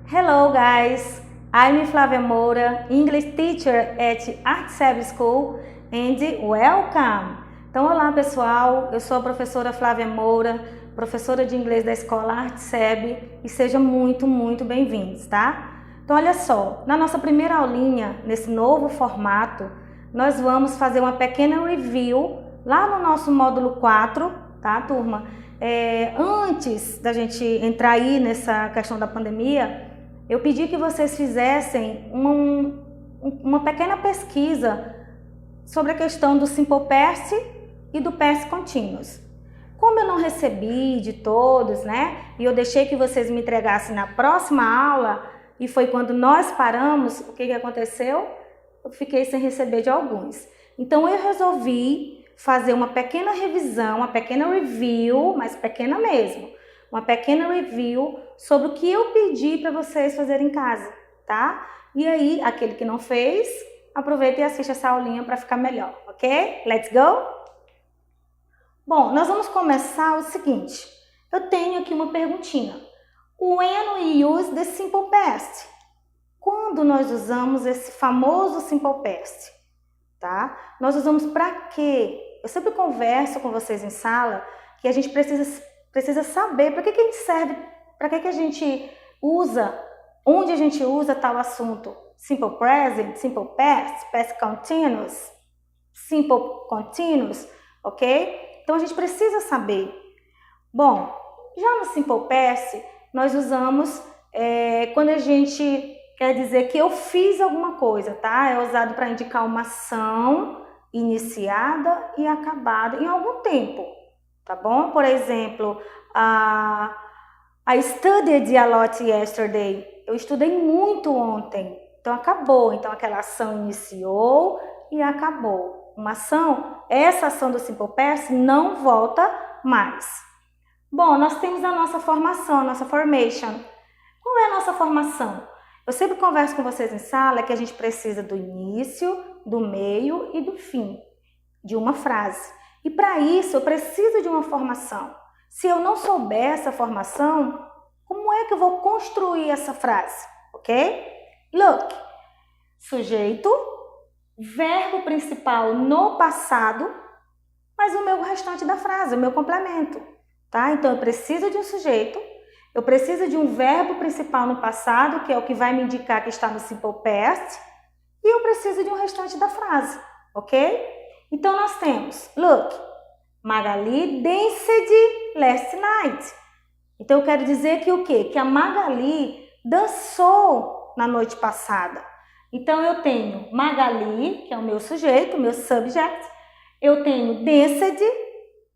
Hello guys, I'm Flávia Moura, English teacher at ArtSeb School and welcome! Então olá pessoal, eu sou a professora Flávia Moura, professora de inglês da escola ArtSeb e sejam muito bem-vindos, tá? Então olha só, na nossa primeira aulinha, nesse novo formato, nós vamos fazer uma pequena review lá no nosso módulo 4, tá turma? Antes da gente entrar aí nessa questão da pandemia, eu pedi que vocês fizessem uma pequena pesquisa sobre a questão do Simple Past e do Past Continuous. Como eu não recebi de todos, né, e eu deixei que vocês me entregassem na próxima aula, e foi quando nós paramos, o que aconteceu? Eu fiquei sem receber de alguns. Então eu resolvi fazer uma pequena revisão, uma pequena review, mas pequena mesmo, uma pequena review sobre o que eu pedi para vocês fazerem em casa, tá? E aí, aquele que não fez, aproveita e assiste essa aulinha para ficar melhor, ok? Let's go? Bom, nós vamos começar o seguinte. Eu tenho aqui uma perguntinha. When we use the simple past? Quando nós usamos esse famoso simple past, tá? Nós usamos para quê? Eu sempre converso com vocês em sala que a gente precisa saber para que a gente serve, para que a gente usa, onde a gente usa tal assunto. Simple present, simple past, past continuous, simple continuous, ok? Então a gente precisa saber. Bom, já no simple past nós usamos quando a gente quer dizer que eu fiz alguma coisa, tá? É usado para indicar uma ação iniciada e acabada em algum tempo. Tá bom? Por exemplo, I studied a lot yesterday. Eu estudei muito ontem. Então, acabou. Então, aquela ação iniciou e acabou. Uma ação, essa ação do Simple Past não volta mais. Bom, nós temos a nossa formação, a nossa formation. Qual é a nossa formação? Eu sempre converso com vocês em sala que a gente precisa do início, do meio e do fim de uma frase. E para isso eu preciso de uma formação. Se eu não souber essa formação, como é que eu vou construir essa frase? Ok? Look, sujeito, verbo principal no passado, mas o meu restante da frase, o meu complemento. Tá? Então eu preciso de um sujeito, eu preciso de um verbo principal no passado, que é o que vai me indicar que está no simple past, e eu preciso de um restante da frase. Ok? Então, nós temos, look, Magali danced last night. Então, eu quero dizer que o quê? Que a Magali dançou na noite passada. Então, eu tenho Magali, que é o meu sujeito, o meu subject. Eu tenho danced,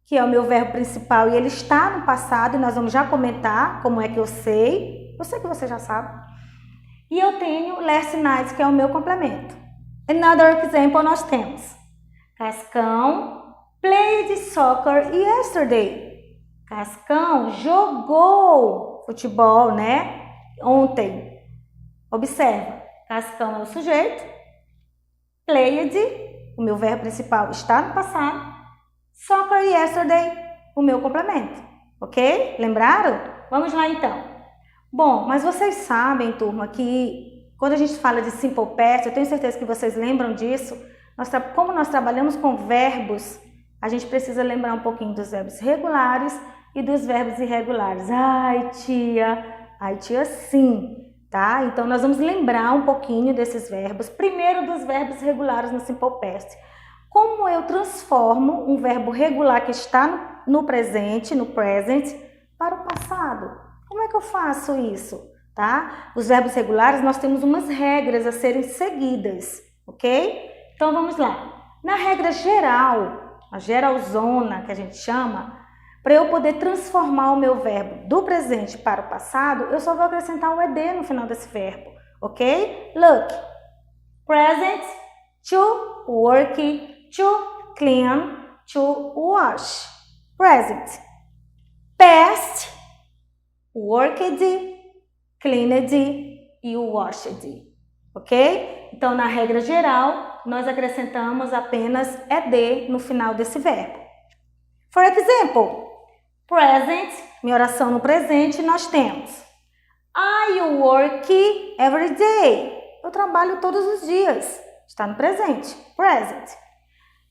que é o meu verbo principal e ele está no passado. E nós vamos já comentar como é que eu sei. Eu sei que você já sabe. E eu tenho last night, que é o meu complemento. Another example nós temos. Cascão played soccer yesterday. Cascão jogou futebol, né? Ontem. Observa. Cascão é o sujeito. Played, o meu verbo principal está no passado. Soccer yesterday, o meu complemento. Ok? Lembraram? Vamos lá então. Bom, mas vocês sabem, turma, que quando a gente fala de simple past, eu tenho certeza que vocês lembram disso. Como nós trabalhamos com verbos, a gente precisa lembrar um pouquinho dos verbos regulares e dos verbos irregulares. Ai, tia sim, tá? Então, nós vamos lembrar um pouquinho desses verbos. Primeiro, dos verbos regulares no Simple Past. Como eu transformo um verbo regular que está no presente, no present, para o passado? Como é que eu faço isso, tá? Os verbos regulares, nós temos umas regras a serem seguidas, ok? Então, vamos lá. Na regra geral, a geralzona que a gente chama, para eu poder transformar o meu verbo do presente para o passado, eu só vou acrescentar um ed no final desse verbo, ok? Look, present, to work, to clean, to wash. Present, past, worked, cleaned e washed, ok? Então, na regra geral, nós acrescentamos apenas ed no final desse verbo. For example, present, minha oração no presente, nós temos I work every day. Eu trabalho todos os dias. Está no presente. Present.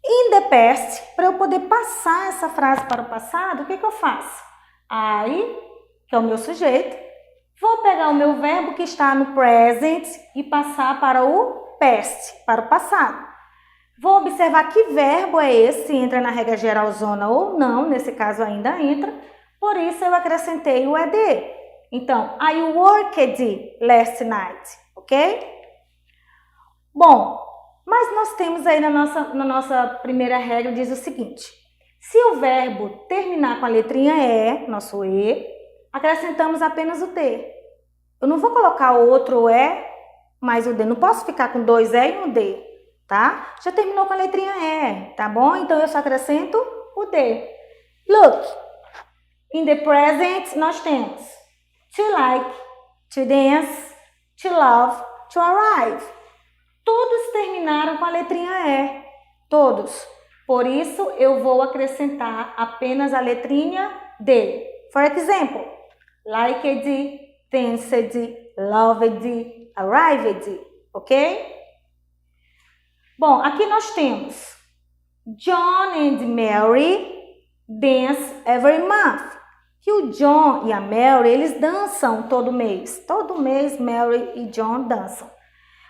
In the past, para eu poder passar essa frase para o passado, o que eu faço? I, que é o meu sujeito, vou pegar o meu verbo que está no present e passar para o past, para o passado. Vou observar que verbo é esse, entra na regra geralzona ou não, nesse caso ainda entra, por isso eu acrescentei o ed. Então, I worked last night, ok? Bom, mas nós temos aí na nossa primeira regra, diz o seguinte, se o verbo terminar com a letrinha E, nosso E, acrescentamos apenas o D. Eu não vou colocar outro E mais o D, não posso ficar com dois E e um D, tá? Já terminou com a letrinha E, tá bom? Então eu só acrescento o D. Look, in the present nós temos to like, to dance, to love, to arrive. Todos terminaram com a letrinha E, todos. Por isso, eu vou acrescentar apenas a letrinha D. For example, liked, danced, loved, arrived, ok? Bom, aqui nós temos John and Mary dance every month. Que o John e a Mary, eles dançam todo mês. Todo mês, Mary e John dançam.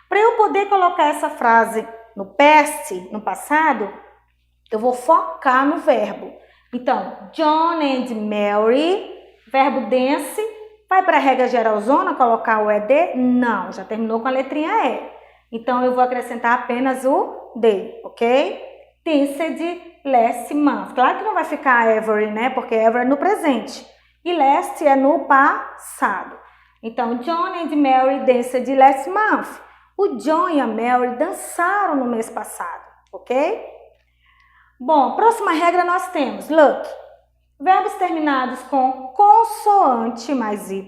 Para eu poder colocar essa frase no past, no passado, eu vou focar no verbo. Então, John and Mary, verbo dance, vai para a regra geralzona colocar o ed? Não, já terminou com a letrinha E. Então, eu vou acrescentar apenas o D, ok? Danced last month. Claro que não vai ficar every, né? Porque every é no presente. E last é no passado. Então, John and Mary danced last month. O John e a Mary dançaram no mês passado, ok? Bom, próxima regra nós temos, look, verbos terminados com consoante mais Y,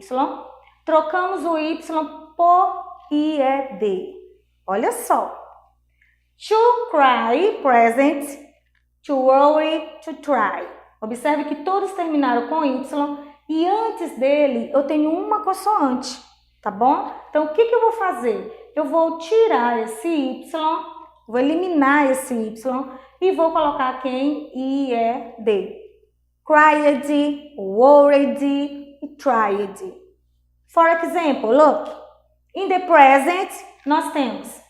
trocamos o Y por IED. Olha só, to cry, present, to worry, to try. Observe que todos terminaram com Y e antes dele eu tenho uma consoante, tá bom? Então, o que eu vou fazer? Eu vou tirar esse Y, vou eliminar esse Y e vou colocar quem? IED. Cried, worried e tried. For example, look, in the present, nós temos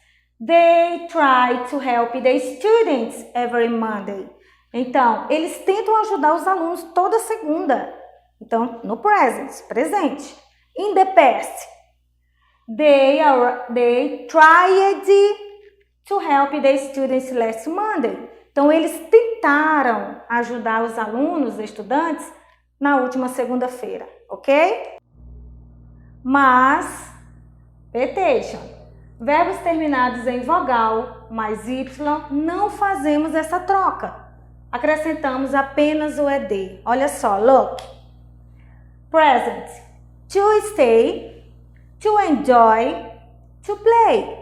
they try to help the students every Monday. Então, eles tentam ajudar os alunos toda segunda. Então, no present, presente. In the past, they tried to help the students last Monday. Então, eles tentaram ajudar os alunos, os estudantes, na última segunda-feira, ok? Mas, repetition, verbos terminados em vogal mais Y, não fazemos essa troca. Acrescentamos apenas o ED. Olha só, look. Present, to stay, to enjoy, to play.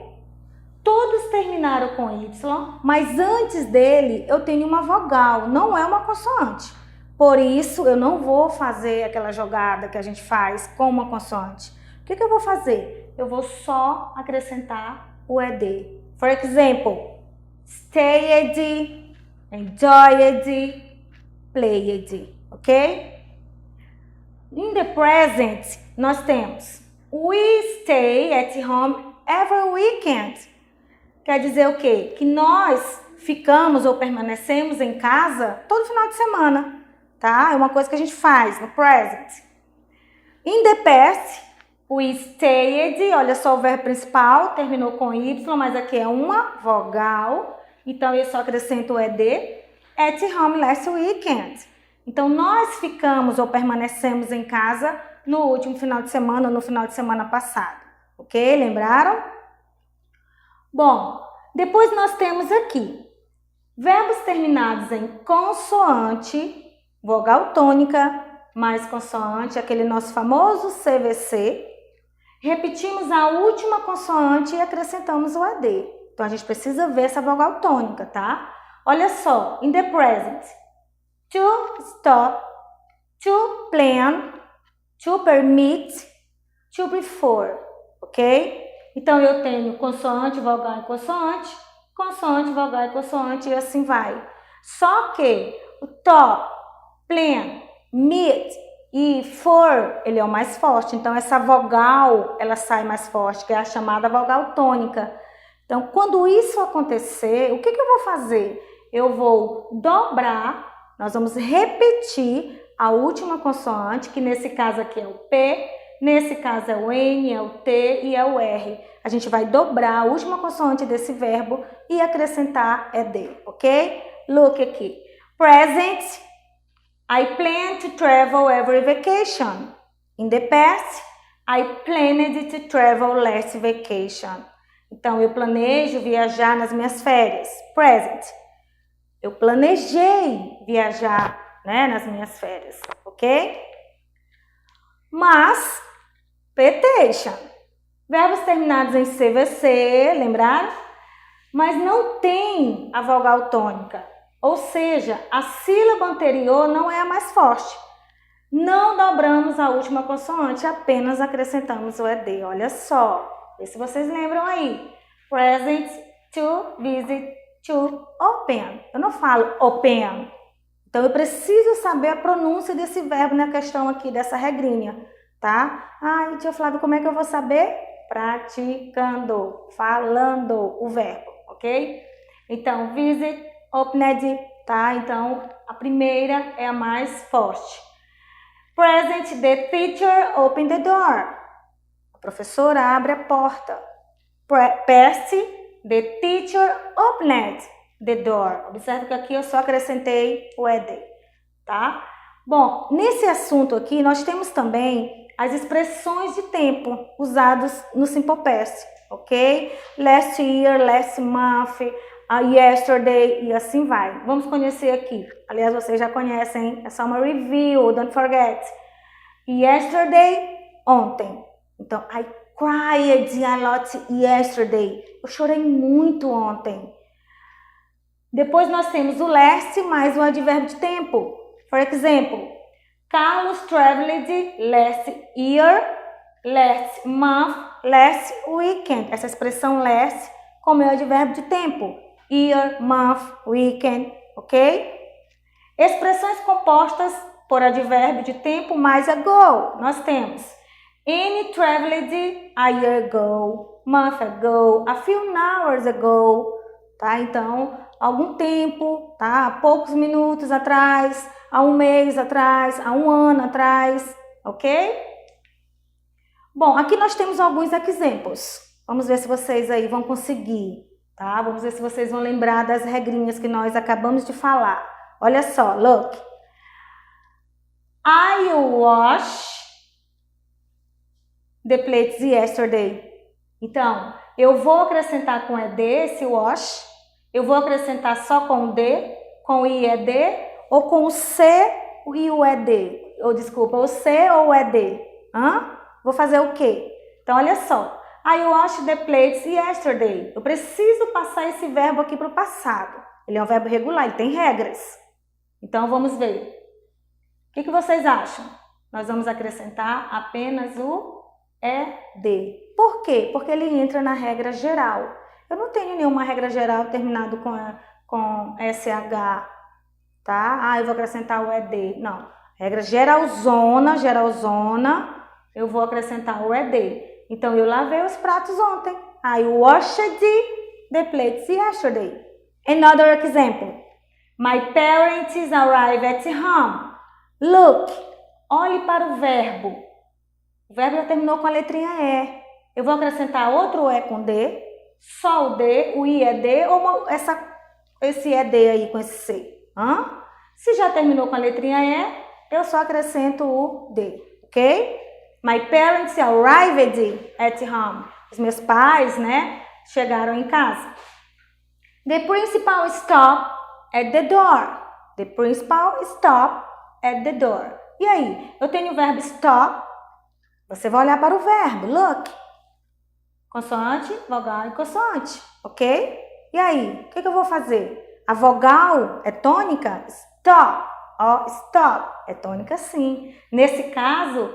Todos terminaram com Y, mas antes dele eu tenho uma vogal, não é uma consoante. Por isso, eu não vou fazer aquela jogada que a gente faz com uma consoante. O que eu vou fazer? Eu vou só acrescentar o ED. For example, stayed, enjoyed, played, ok? In the present, nós temos we stay at home every weekend. Quer dizer o quê? Que nós ficamos ou permanecemos em casa todo final de semana, tá? É uma coisa que a gente faz no present. In the past, we stayed, olha só o verbo principal, terminou com Y, mas aqui é uma vogal, então eu só acrescento o ED, at home last weekend. Então, nós ficamos ou permanecemos em casa no último final de semana ou no final de semana passado, ok? Lembraram? Bom, depois nós temos aqui verbos terminados em consoante, vogal tônica, mais consoante, aquele nosso famoso CVC. Repetimos a última consoante e acrescentamos o AD. Então, a gente precisa ver essa vogal tônica, tá? Olha só, in the present, to stop, to plan, to permit, to before, ok? Então, eu tenho consoante, vogal e consoante, e assim vai. Só que o top, plan, mid e for, ele é o mais forte. Então, essa vogal, ela sai mais forte, que é a chamada vogal tônica. Então, quando isso acontecer, o que eu vou fazer? Eu vou dobrar, nós vamos repetir a última consoante, que nesse caso aqui é o P, nesse caso é o N, é o T e é o R. A gente vai dobrar a última consoante desse verbo e acrescentar ED, ok? Look aqui. Present, I plan to travel every vacation. In the past, I planned to travel last vacation. Então, eu planejo viajar nas minhas férias. Present. Eu planejei viajar, né, nas minhas férias, ok? Mas, petition. Verbos terminados em CVC, lembraram? Mas não tem a vogal tônica. Ou seja, a sílaba anterior não é a mais forte. Não dobramos a última consoante, apenas acrescentamos o ED. Olha só, vê se vocês lembram aí. Present, to, visit, to, open. Eu não falo open. Então, eu preciso saber a pronúncia desse verbo na questão aqui, dessa regrinha, tá? Ai, tia Flávia, como é que eu vou saber? Praticando, falando o verbo, ok? Então, visit, opened, tá? Então, a primeira é a mais forte. Present, the teacher opened the door. A professora abre a porta. Past, the teacher opened the door. Observe que aqui eu só acrescentei o ED, tá? Bom, nesse assunto aqui, nós temos também as expressões de tempo usadas no Simple Past, ok? Last year, last month, yesterday e assim vai. Vamos conhecer aqui. Aliás, vocês já conhecem, é só uma review, don't forget. Yesterday, ontem. Então, I cried a lot yesterday. Eu chorei muito ontem. Depois nós temos o last mais o advérbio de tempo. For example, Carlos traveled last year, last month, last weekend. Essa expressão last como é o advérbio de tempo. Year, month, weekend, ok? Expressões compostas por advérbio de tempo mais ago. Nós temos Annie traveled a year ago, month ago, a few hours ago, tá? Então, algum tempo, tá? Há poucos minutos atrás, há um mês atrás, há um ano atrás, ok? Bom, aqui nós temos alguns exemplos. Vamos ver se vocês aí vão conseguir, tá? Vamos ver se vocês vão lembrar das regrinhas que nós acabamos de falar. Olha só, look. I wash the plates yesterday. Então, eu vou acrescentar com ED esse wash. Eu vou acrescentar só com o D, com o IED, ou com o C e o ED. Ou desculpa, o C ou o ED. Vou fazer o quê? Então, olha só. I washed the plates yesterday. Eu preciso passar esse verbo aqui para o passado. Ele é um verbo regular, ele tem regras. Então, vamos ver. O que vocês acham? Nós vamos acrescentar apenas o ED. Por quê? Porque ele entra na regra geral. Eu não tenho nenhuma regra geral terminado com SH, tá? Eu vou acrescentar o ED. Não. Regra geralzona, eu vou acrescentar o ED. Então, eu lavei os pratos ontem. I washed the plates yesterday. Another example. My parents arrived at home. Look, olhe para o verbo. O verbo já terminou com a letrinha E. Eu vou acrescentar outro E com D, só o D, o I é D, ou esse ED aí com esse C. Se já terminou com a letrinha E, eu só acrescento o D, ok? My parents arrived at home. Os meus pais, né, chegaram em casa. The principal stopped at the door. The principal stopped at the door. E aí? Eu tenho o verbo stop. Você vai olhar para o verbo. Look. Consoante, vogal e consoante. Ok? E aí? O que eu vou fazer? A vogal é tônica? Stop. Stop. É tônica sim. Nesse caso,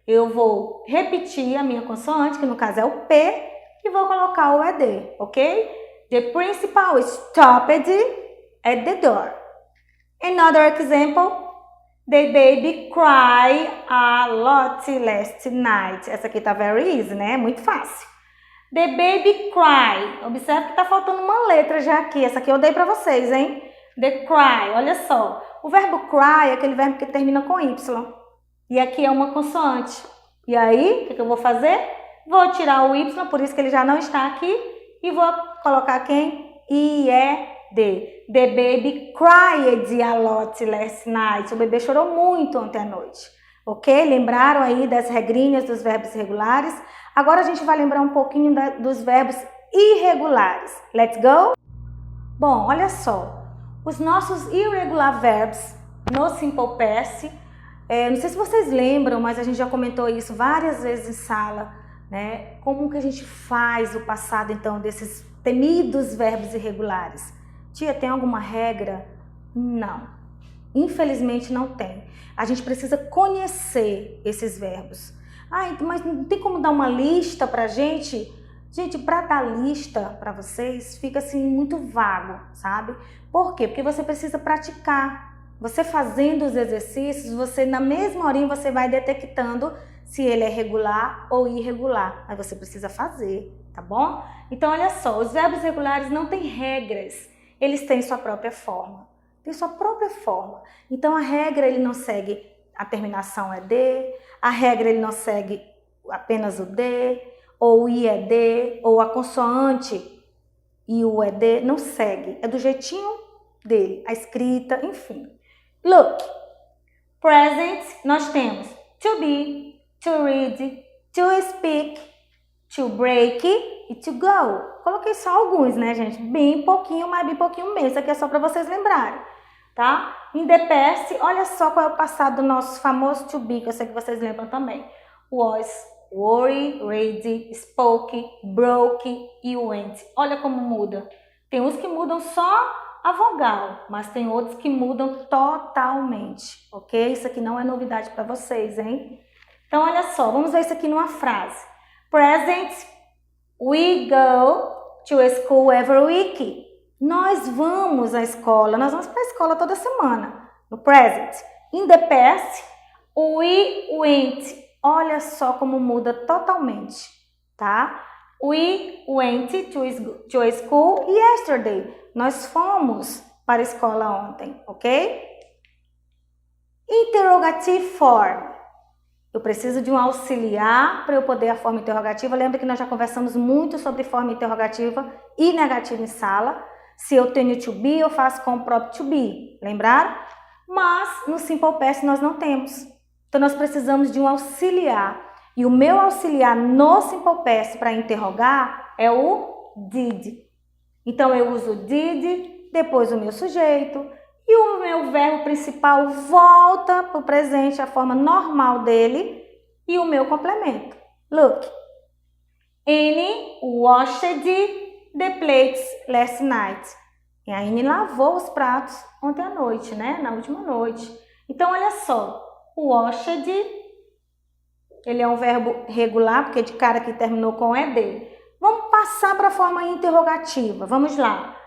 Eu vou repetir a minha consoante, que no caso é o P, e vou colocar o ED, ok? The principal stopped at the door. Another example. The baby cried a lot last night. Essa aqui tá very easy, né? Muito fácil. The baby cried. Observe que tá faltando uma letra já aqui. Essa aqui eu dei pra vocês, hein? The cry, olha só. O verbo cry é aquele verbo que termina com Y. E aqui é uma consoante. E aí, o que eu vou fazer? Vou tirar o Y, por isso que ele já não está aqui. E vou colocar quem? I-E-D. The baby cried a lot last night. O bebê chorou muito ontem à noite. Ok? Lembraram aí das regrinhas dos verbos irregulares? Agora a gente vai lembrar um pouquinho dos verbos irregulares. Let's go? Bom, olha só. Os nossos irregular verbs no Simple Past, não sei se vocês lembram, mas a gente já comentou isso várias vezes em sala, né? Como que a gente faz o passado, então, desses temidos verbos irregulares? Tia, tem alguma regra? Não. Infelizmente não tem. A gente precisa conhecer esses verbos. Mas não tem como dar uma lista pra gente? Gente, para dar lista para vocês fica assim muito vago, sabe? Por quê? Porque você precisa praticar. Você fazendo os exercícios, você na mesma horinha você vai detectando se ele é regular ou irregular. Mas você precisa fazer, tá bom? Então olha só, os verbos regulares não têm regras. Eles têm sua própria forma. Tem sua própria forma. Então a regra ele não segue a terminação é D, a regra ele não segue apenas o D, ou o IED, ou a consoante e o ED, não segue. É do jeitinho dele, a escrita, enfim. Look, present nós temos to be, to read, to speak, to break e to go. Coloquei só alguns, né, gente? Bem pouquinho, mas bem pouquinho mesmo. Isso aqui é só para vocês lembrarem, tá? In the past, olha só qual é o passado do nosso famoso to be, que eu sei que vocês lembram também. Was, worry, read, spoke, broke e went. Olha como muda. Tem uns que mudam só a vogal, mas tem outros que mudam totalmente, ok? Isso aqui não é novidade para vocês, hein? Então, olha só, vamos ver isso aqui numa frase. Present, we go to school every week. Nós vamos à escola, nós vamos para a escola toda semana, no present. In the past, we went. Olha só como muda totalmente, tá? We went to school yesterday. Nós fomos para a escola ontem, ok? Interrogative form. Eu preciso de um auxiliar para eu poder a forma interrogativa. Lembra que nós já conversamos muito sobre forma interrogativa e negativa em sala. Se eu tenho to be, eu faço com o próprio to be. Lembraram? Mas no Simple Past nós não temos. Então nós precisamos de um auxiliar. E o meu auxiliar no Simple Past para interrogar é o did. Então eu uso did, depois o meu sujeito e o meu verbo principal volta para o presente, a forma normal dele, e o meu complemento. Look, Annie washed the plates last night. E a Annie lavou os pratos ontem à noite, né? Na última noite. Então olha só, o washed, ele é um verbo regular, porque de cara que terminou com ED. Vamos passar para a forma interrogativa. Vamos lá.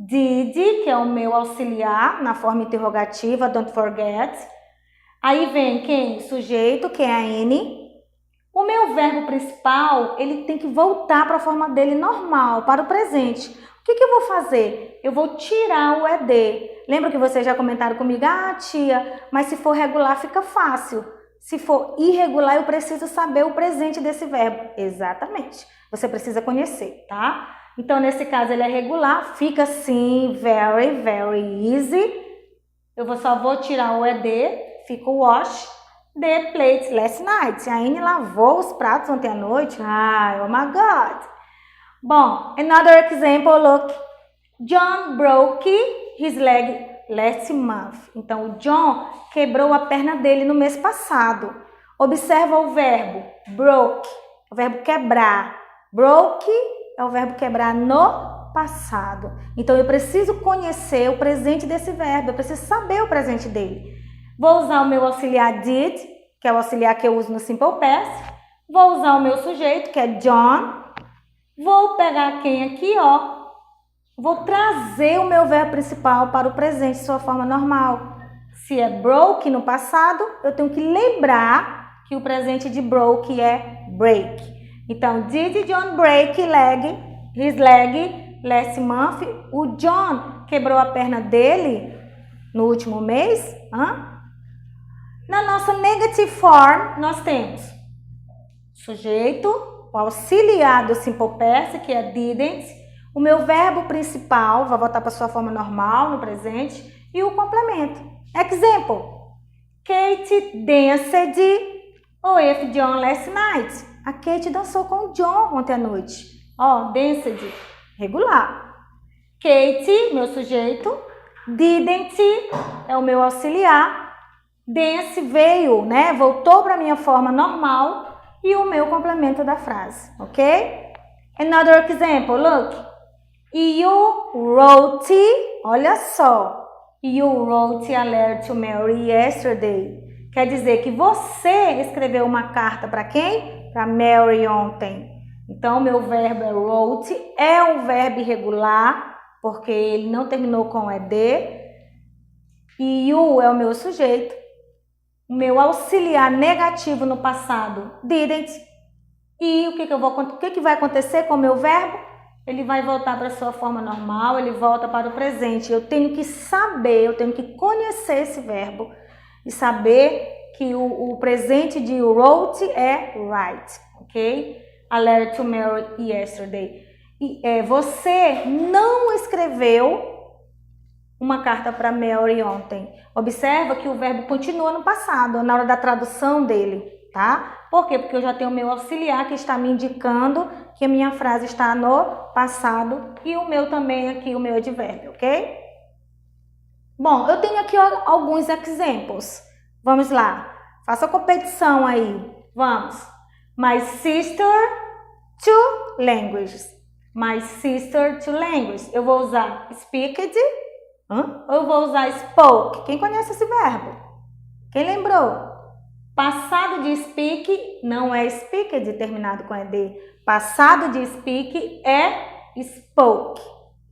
Did, que é o meu auxiliar na forma interrogativa, don't forget. Aí vem quem? Sujeito, que é a N. O meu verbo principal, ele tem que voltar para a forma dele normal, para o presente. O que eu vou fazer? Eu vou tirar o ED. Lembra que vocês já comentaram comigo? Ah, tia, mas se for regular fica fácil. Se for irregular, eu preciso saber o presente desse verbo. Exatamente. Você precisa conhecer, tá? Então, nesse caso, ele é regular. Fica assim, very, very easy. Eu só vou tirar o ED. Fica o wash the plates last night. A Anne lavou os pratos ontem à noite. Ai, oh my God. Bom, another example, look. John broke his leg last month. Então, o John quebrou a perna dele no mês passado. Observa o verbo broke, o verbo quebrar. Broke é o verbo quebrar no passado. Então, eu preciso conhecer o presente desse verbo. Eu preciso saber o presente dele. Vou usar o meu auxiliar did que é o auxiliar que eu uso no Simple Past. Vou usar o meu sujeito, que é John. Vou pegar quem aqui, ó. Vou trazer o meu verbo principal para o presente, sua forma normal. Se é broke no passado, eu tenho que lembrar que o presente de broke é break. Então, did John break his leg last month? O John quebrou a perna dele no último mês? Na nossa negative form, nós temos sujeito, o auxiliar do Simple Past, que é didn't. O meu verbo principal vai voltar para sua forma normal no presente e o complemento. Example: Kate danced with John last night. A Kate dançou com o John ontem à noite. Ó, danced, regular. Kate, meu sujeito. Didn't é o meu auxiliar. Dance veio, né? Voltou para a minha forma normal e o meu complemento da frase, ok? Another example, look. You wrote, olha só, you wrote a letter to Mary yesterday. Quer dizer que você escreveu uma carta para quem? Para Mary ontem. Então, meu verbo é wrote, é um verbo irregular, porque ele não terminou com ed. E you é o meu sujeito. O meu auxiliar negativo no passado, didn't. E o que vai acontecer com o meu verbo? Ele vai voltar para a sua forma normal, ele volta para o presente. Eu tenho que saber, eu tenho que conhecer esse verbo e saber que o presente de wrote é write, ok? A letter to Mary yesterday. Você não escreveu uma carta para Mary ontem. Observa que o verbo continua no passado, na hora da tradução dele, tá? Por quê? Porque eu já tenho o meu auxiliar que está me indicando que a minha frase está no passado e o meu também aqui, o meu advérbio, ok? Bom, eu tenho aqui alguns exemplos. Vamos lá. Faça a competição aí. Vamos. My sister to languages. My sister to languages. Eu vou usar speaked ou eu vou usar spoke. Quem conhece esse verbo? Quem lembrou? Passado de speak não é speaked terminado com ed. Passado de speak é spoke,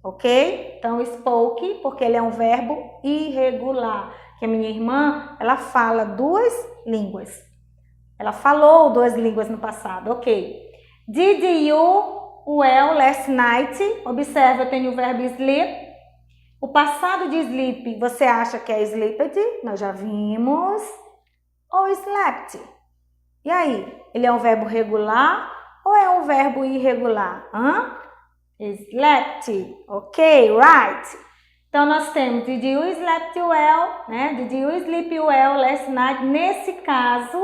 ok? Então, spoke, porque ele é um verbo irregular. Que a minha irmã, ela fala 2 línguas. Ela falou 2 línguas no passado, ok? Did you well last night? Observe, eu tenho o verbo sleep. O passado de sleep, você acha que é sleeped? Nós já vimos. Ou slept? E aí? Ele é um verbo regular ou é um verbo irregular? Slept. Ok, right. Então, nós temos Did you sleep well? Né? Did you sleep well last night? Nesse caso,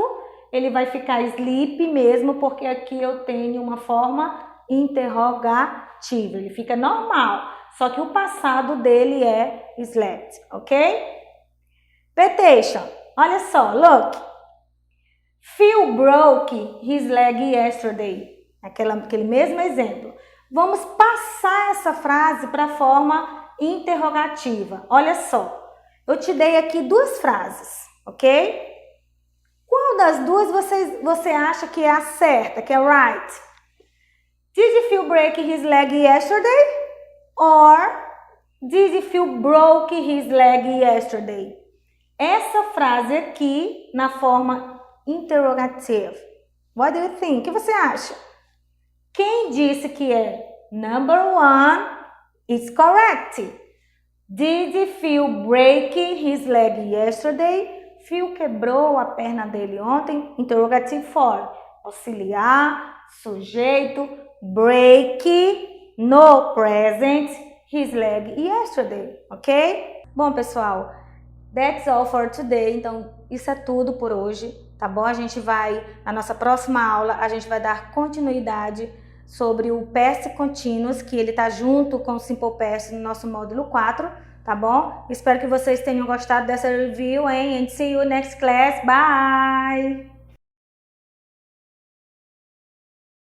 ele vai ficar sleep mesmo, porque aqui eu tenho uma forma interrogativa. Ele fica normal, só que o passado dele é slept, ok? Petition. Olha só, look. Phil broke his leg yesterday. Aquele mesmo exemplo. Vamos passar essa frase para a forma interrogativa. Olha só. Eu te dei aqui 2 frases, ok? Qual das duas você acha que é a certa, que é right? Did Phil break his leg yesterday? Or did Phil broke his leg yesterday? Essa frase aqui, na forma interrogative. What do you think? O que você acha? Quem disse que é number 1 is correct. Did Phil break his leg yesterday? Phil quebrou a perna dele ontem. Interrogative form. Auxiliar, sujeito, break, no present, his leg yesterday. Ok? Bom, pessoal. That's all for today. Então, isso é tudo por hoje, tá bom? A gente vai, na nossa próxima aula, a gente vai dar continuidade sobre o Past Continuous, que ele tá junto com o Simple Past no nosso módulo 4, tá bom? Espero que vocês tenham gostado dessa review, hein? And see you next class. Bye!